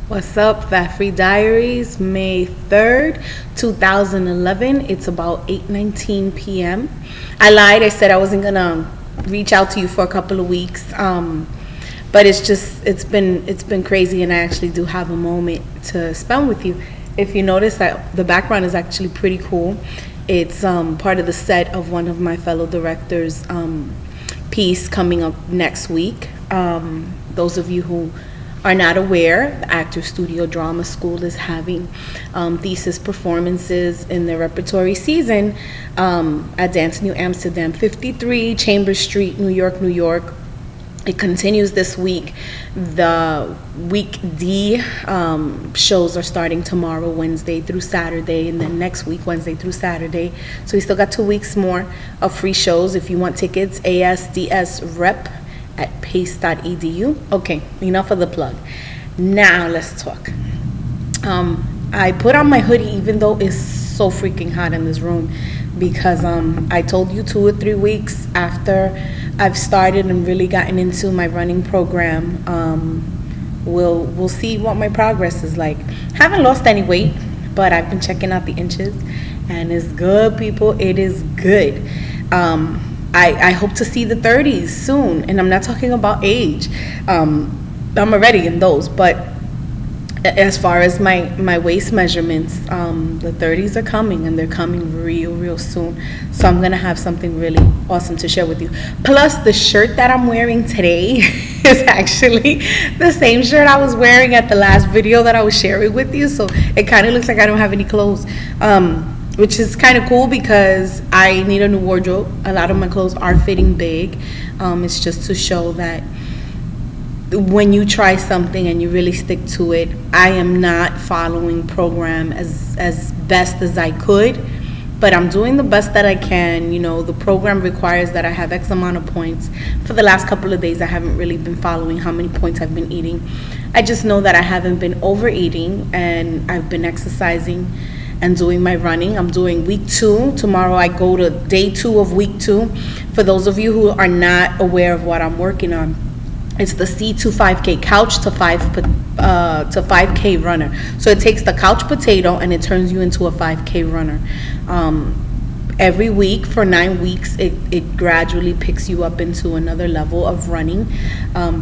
What's up, Fat Free Diaries, May 3rd, 2011. It's about 8:19 p.m. I lied. I said I wasn't going to reach out to you for a couple of weeks. But it's been crazy, and I actually do have a moment to spend with you. If you notice that the background is actually pretty cool. It's part of the set of one of my fellow directors' piece coming up next week. Those of you who are not aware, the Actors Studio Drama School is having thesis performances in their repertory season at Dance New Amsterdam 53 Chambers Street, New York, New York. It continues this week. The week D shows are starting tomorrow, Wednesday through Saturday, and then next week, Wednesday through Saturday. So we still got 2 weeks more of free shows. If you want tickets, ASDSRep at pace.edu. Okay, enough of the plug. Now let's talk. I put on my hoodie even though it's so freaking hot in this room because I told you 2 or 3 weeks after I've started and really gotten into my running program, we'll see what my progress is like. Haven't lost any weight, but I've been checking out the inches and it's good, people. It is good. I hope to see the 30s soon, and I'm not talking about age. I'm already in those, but as far as my waist measurements, the 30s are coming, and they're coming real soon. So I'm gonna have something really awesome to share with you. Plus, the shirt that I'm wearing today is actually the same shirt I was wearing at the last video that I was sharing with you. So it kind of looks like I don't have any clothes. Which is kind of cool because I need a new wardrobe. A lot of my clothes are fitting big. It's just to show that when you try something and you really stick to it, I am not following program as best as I could, but I'm doing the best that I can. You know, the program requires that I have X amount of points. For the last couple of days, I haven't really been following how many points I've been eating. I just know that I haven't been overeating, and I've been exercising and doing my running. I'm doing week 2. Tomorrow I go to day 2 of week 2. For those of you who are not aware of what I'm working on, it's the C25K, couch to 5K runner. So it takes the couch potato and it turns you into a 5K runner. Every week for 9 weeks, it gradually picks you up into another level of running.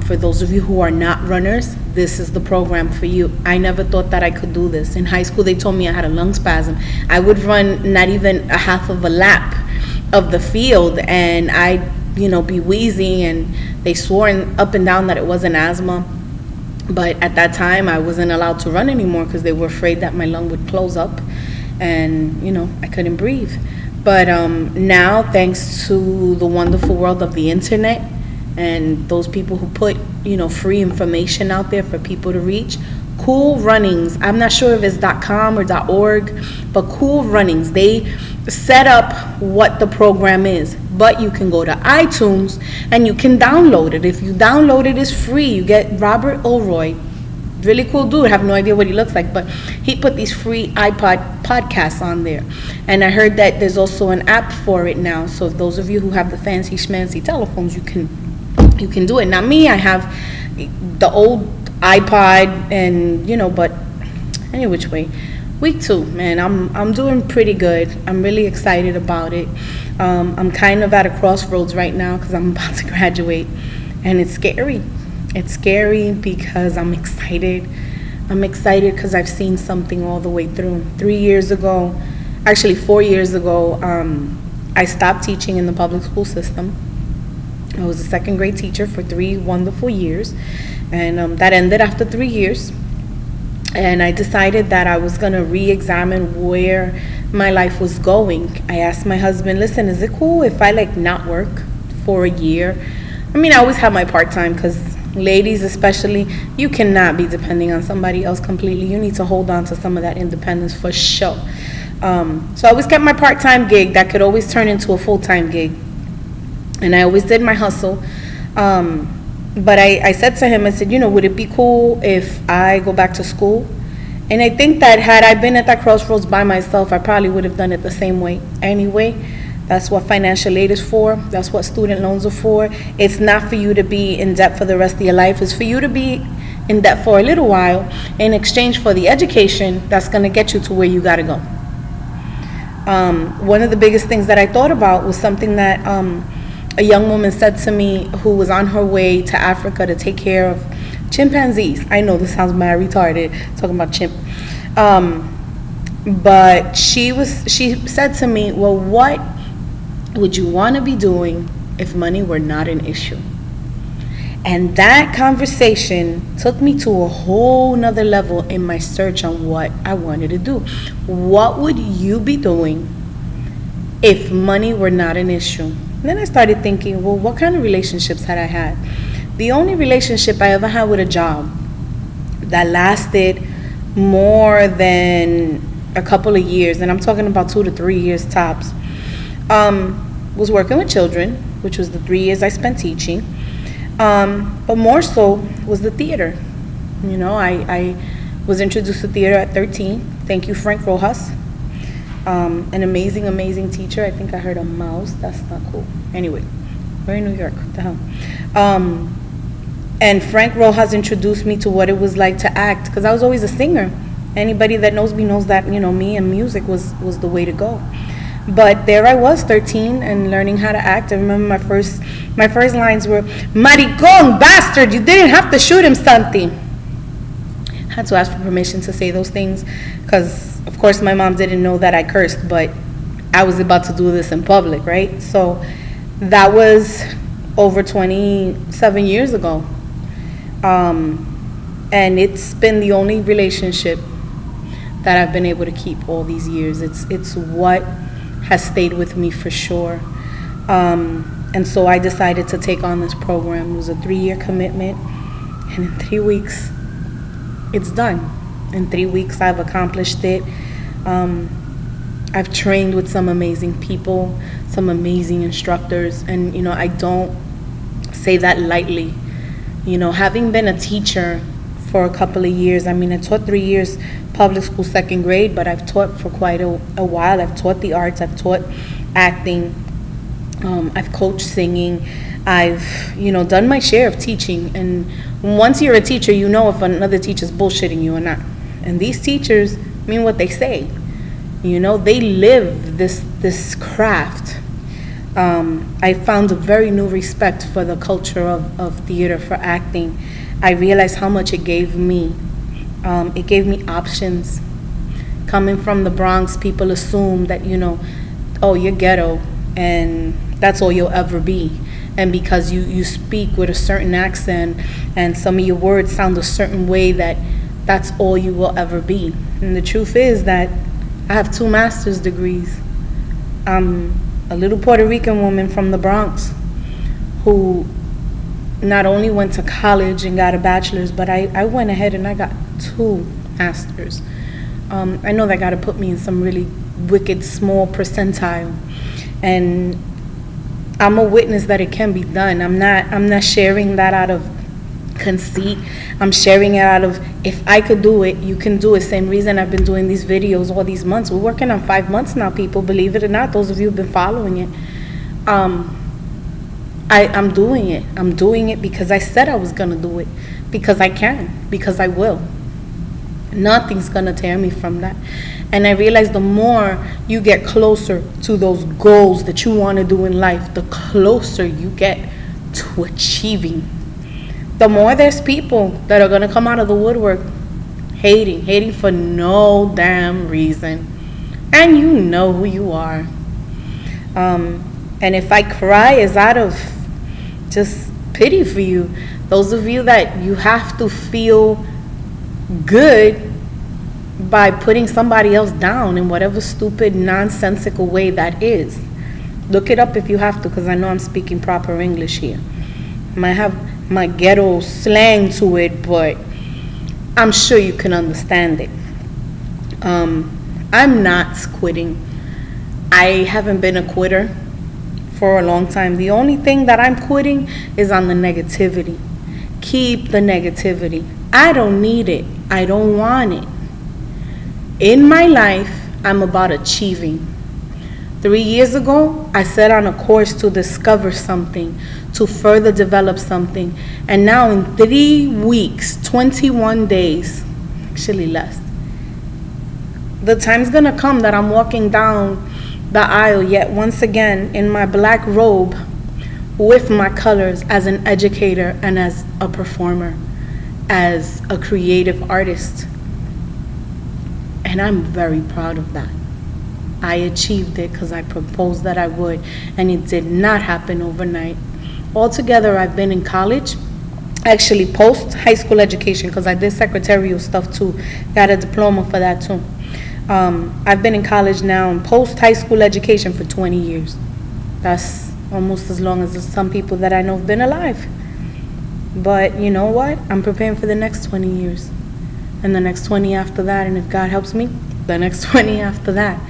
For those of you who are not runners, this is the program for you. I never thought that I could do this. In high school, they told me I had a lung spasm. I would run not even a half of a lap of the field, and I'd be wheezing, and they swore up and down that it wasn't asthma. But at that time, I wasn't allowed to run anymore because they were afraid that my lung would close up, and I couldn't breathe. But now, thanks to the wonderful world of the internet and those people who put, free information out there for people to reach, Cool Runnings, I'm not sure if it's .com or .org, but Cool Runnings, they set up what the program is. But you can go to iTunes and you can download it. If you download it, it's free. You get Robert Ulroy. Really cool dude. I have no idea what he looks like, but he put these free iPod podcasts on there. And I heard that there's also an app for it now. So those of you who have the fancy schmancy telephones, you can do it. Now me, I have the old iPod, and but any which way. Week 2, man, I'm doing pretty good. I'm really excited about it. I'm kind of at a crossroads right now because I'm about to graduate, and it's scary. It's scary because I'm excited. I'm excited because I've seen something all the way through. 4 years ago, I stopped teaching in the public school system. I was a second grade teacher for 3 wonderful years, and that ended after 3 years. And I decided that I was going to re-examine where my life was going. I asked my husband, listen, is it cool if I not work for a year? I mean, I always have my part-time because ladies especially, you cannot be depending on somebody else completely. You need to hold on to some of that independence for sure. So I always kept my part-time gig that could always turn into a full-time gig. And I always did my hustle. But I said to him, I said, would it be cool if I go back to school? And I think that had I been at that crossroads by myself, I probably would have done it the same way anyway. That's what financial aid is for. That's what student loans are for. It's not for you to be in debt for the rest of your life. It's for you to be in debt for a little while in exchange for the education that's going to get you to where you got to go. One of the biggest things that I thought about was something that a young woman said to me who was on her way to Africa to take care of chimpanzees. I know this sounds mad retarded, talking about chimp. But she said to me, well, what would you want to be doing if money were not an issue? And that conversation took me to a whole nother level in my search on what I wanted to do. What would you be doing if money were not an issue? And then I started thinking, well, what kind of relationships had I had? The only relationship I ever had with a job that lasted more than a couple of years, and I'm talking about 2 to 3 years tops, was working with children, which was the 3 years I spent teaching. But more so was the theater. You know, I was introduced to theater at 13. Thank you, Frank Rojas. An amazing, amazing teacher. I think I heard a mouse. That's not cool. Anyway, we're in New York. What the hell? And Frank Rojas introduced me to what it was like to act, because I was always a singer. Anybody that knows me knows that, you know, me and music was the way to go. But there I was, 13, and learning how to act. I remember my first lines were, "Maricón, bastard, you didn't have to shoot him, Santi." I had to ask for permission to say those things, because, of course, my mom didn't know that I cursed, but I was about to do this in public, right? So that was over 27 years ago. And it's been the only relationship that I've been able to keep all these years. It's what has stayed with me for sure. And so I decided to take on this program. It was a 3-year commitment, and in 3 weeks, it's done. In 3 weeks, I've accomplished it. I've trained with some amazing people, some amazing instructors, and you know, I don't say that lightly. You know, having been a teacher for a couple of years, I mean, I taught 3 years public school 2nd grade, but I've taught for quite a while. I've taught the arts, I've taught acting, I've coached singing, I've, you know, done my share of teaching. And once you're a teacher, you know if another teacher's bullshitting you or not. And these teachers mean what they say. You know, they live this craft. I found a very new respect for the culture of theater, for acting. I realized how much it gave me. It gave me options. Coming from the Bronx, people assume that, you know, oh, you're ghetto, and that's all you'll ever be. And because you speak with a certain accent and some of your words sound a certain way, that's all you will ever be. And the truth is that I have 2 master's degrees. I'm a little Puerto Rican woman from the Bronx who not only went to college and got a bachelor's, but I went ahead and I got 2 masters. I know that got to put me in some really wicked small percentile, and I'm a witness that it can be done. I'm not sharing that out of conceit. I'm sharing it out of, if I could do it, you can do it. Same reason I've been doing these videos all these months. We're working on 5 months now, people, believe it or not, those of you who've been following it. I'm doing it. I'm doing it because I said I was gonna do it, because I can, because I will. Nothing's gonna tear me from that. And I realize the more you get closer to those goals that you want to do in life, the closer you get to achieving. The more there's people that are gonna come out of the woodwork hating for no damn reason. And you know who you are. And if I cry, it's out of just pity for you. Those of you that you have to feel good by putting somebody else down in whatever stupid, nonsensical way that is. Look it up if you have to, because I know I'm speaking proper English here. I might have my ghetto slang to it, but I'm sure you can understand it. I'm not quitting. I haven't been a quitter for a long time. The only thing that I'm quitting is on the negativity. Keep the negativity. I don't need it. I don't want it. In my life, I'm about achieving. 3 years ago, I set on a course to discover something, to further develop something. And now in 3 weeks, 21 days, actually less, the time's gonna come that I'm walking down the aisle yet once again in my black robe with my colors as an educator and as a performer, as a creative artist. And I'm very proud of that. I achieved it because I proposed that I would, and it did not happen overnight. Altogether, I've been in college, actually post high school education, because I did secretarial stuff too, got a diploma for that too. I've been in college now and post high school education for 20 years. That's almost as long as some people that I know have been alive. But you know what? I'm preparing for the next 20 years. And the next 20 after that, and if God helps me, the next 20 after that.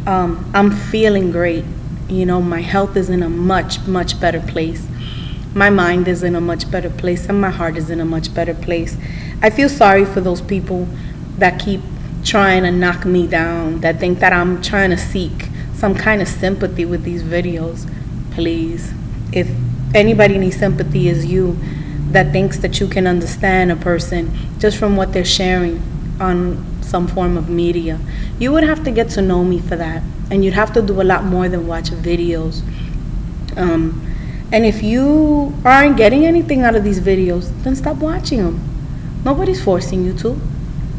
I'm feeling great. You know, my health is in a much, much better place. My mind is in a much better place, and my heart is in a much better place. I feel sorry for those people that keep trying to knock me down, that think that I'm trying to seek some kind of sympathy with these videos. Please, if anybody needs sympathy, is you, that thinks that you can understand a person just from what they're sharing on some form of media. You would have to get to know me for that, and you'd have to do a lot more than watch videos. And if you aren't getting anything out of these videos, then stop watching them. Nobody's forcing you to.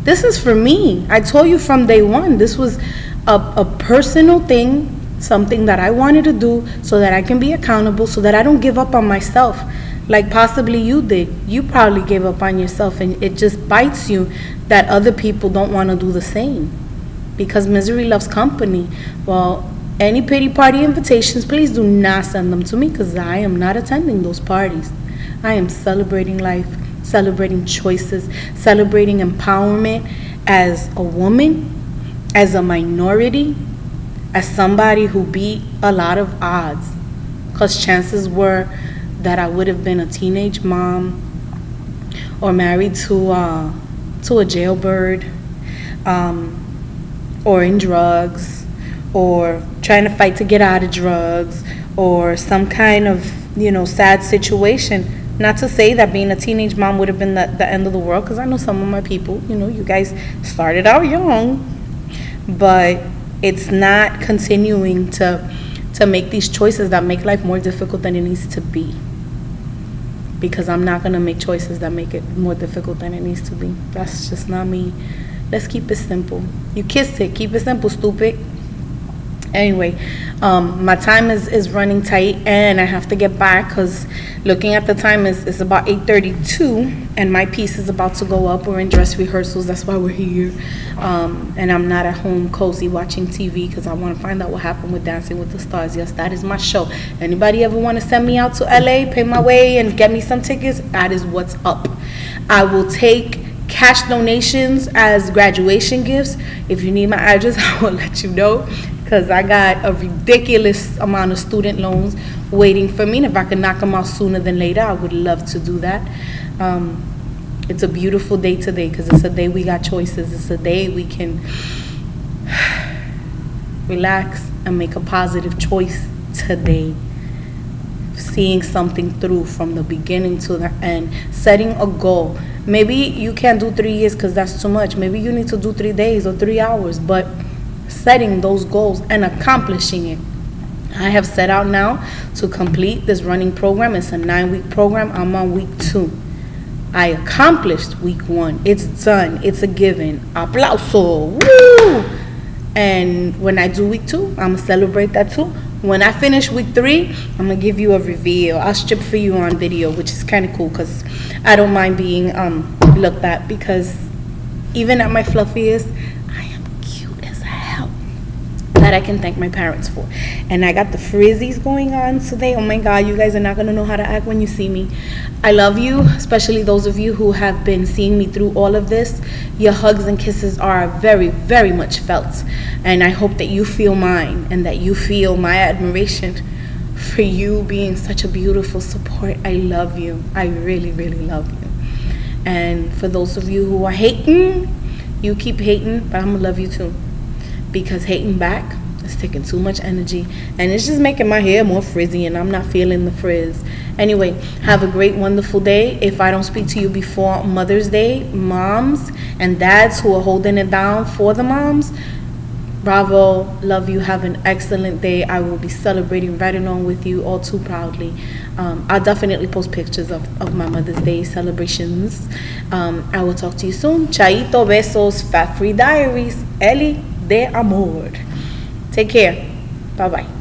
This is for me. I told you from day one, this was a personal thing, something that I wanted to do so that I can be accountable, so that I don't give up on myself like possibly you did. You probably gave up on yourself, and it just bites you that other people don't want to do the same, because misery loves company. Well, any pity party invitations, please do not send them to me, because I am not attending those parties. I am celebrating life, celebrating choices, celebrating empowerment as a woman, as a minority, as somebody who beat a lot of odds, because chances were that I would have been a teenage mom, or married to a jailbird, or in drugs, or trying to fight to get out of drugs, or some kind of, you know, sad situation. Not to say that being a teenage mom would have been the end of the world, because I know some of my people, you know, you guys started out young, but it's not continuing to make these choices that make life more difficult than it needs to be. Because I'm not going to make choices that make it more difficult than it needs to be. That's just not me. Let's keep it simple. You kissed it. Keep it simple, stupid. Anyway, my time is running tight, and I have to get back, because looking at the time, it's about 8:32, and my piece is about to go up. We're in dress rehearsals. That's why we're here. And I'm not at home cozy watching TV, because I want to find out what happened with Dancing with the Stars. Yes, that is my show. Anybody ever want to send me out to LA, pay my way, and get me some tickets? That is what's up. I will take cash donations as graduation gifts. If you need my address, I will let you know, because I got a ridiculous amount of student loans waiting for me, and if I could knock them out sooner than later, I would love to do that. It's a beautiful day today, because it's a day we got choices. It's a day we can relax and make a positive choice today. Seeing something through from the beginning to the end, setting a goal. Maybe you can't do 3 years because that's too much. Maybe you need to do 3 days or 3 hours, but setting those goals and accomplishing it. I have set out now to complete this running program. It's a 9-week program. I'm on week 2. I accomplished week 1. It's done. It's a given. Aplauso. Woo! And when I do week 2, I'm going to celebrate that too. When I finish week 3, I'm going to give you a reveal. I'll strip for you on video, which is kind of cool, because I don't mind being looked at, because even at my fluffiest, I am cute as hell. That I can thank my parents for. And I got the frizzies going on today. Oh my God, you guys are not going to know how to act when you see me. I love you, especially those of you who have been seeing me through all of this. Your hugs and kisses are very, very much felt. And I hope that you feel mine, and that you feel my admiration for you being such a beautiful support. I love you. I really, really love you. And for those of you who are hating, you keep hating, but I'm going to love you too. Because hating back It's taking too much energy, and it's just making my hair more frizzy, and I'm not feeling the frizz. Anyway, have a great, wonderful day. If I don't speak to you before Mother's Day, moms and dads who are holding it down for the moms, bravo, love you, have an excellent day. I will be celebrating right along with you all too proudly. I'll definitely post pictures of my Mother's Day celebrations. I will talk to you soon. Chaito, besos, Fat Free Diaries, Eli de Amor. Take care. Bye-bye.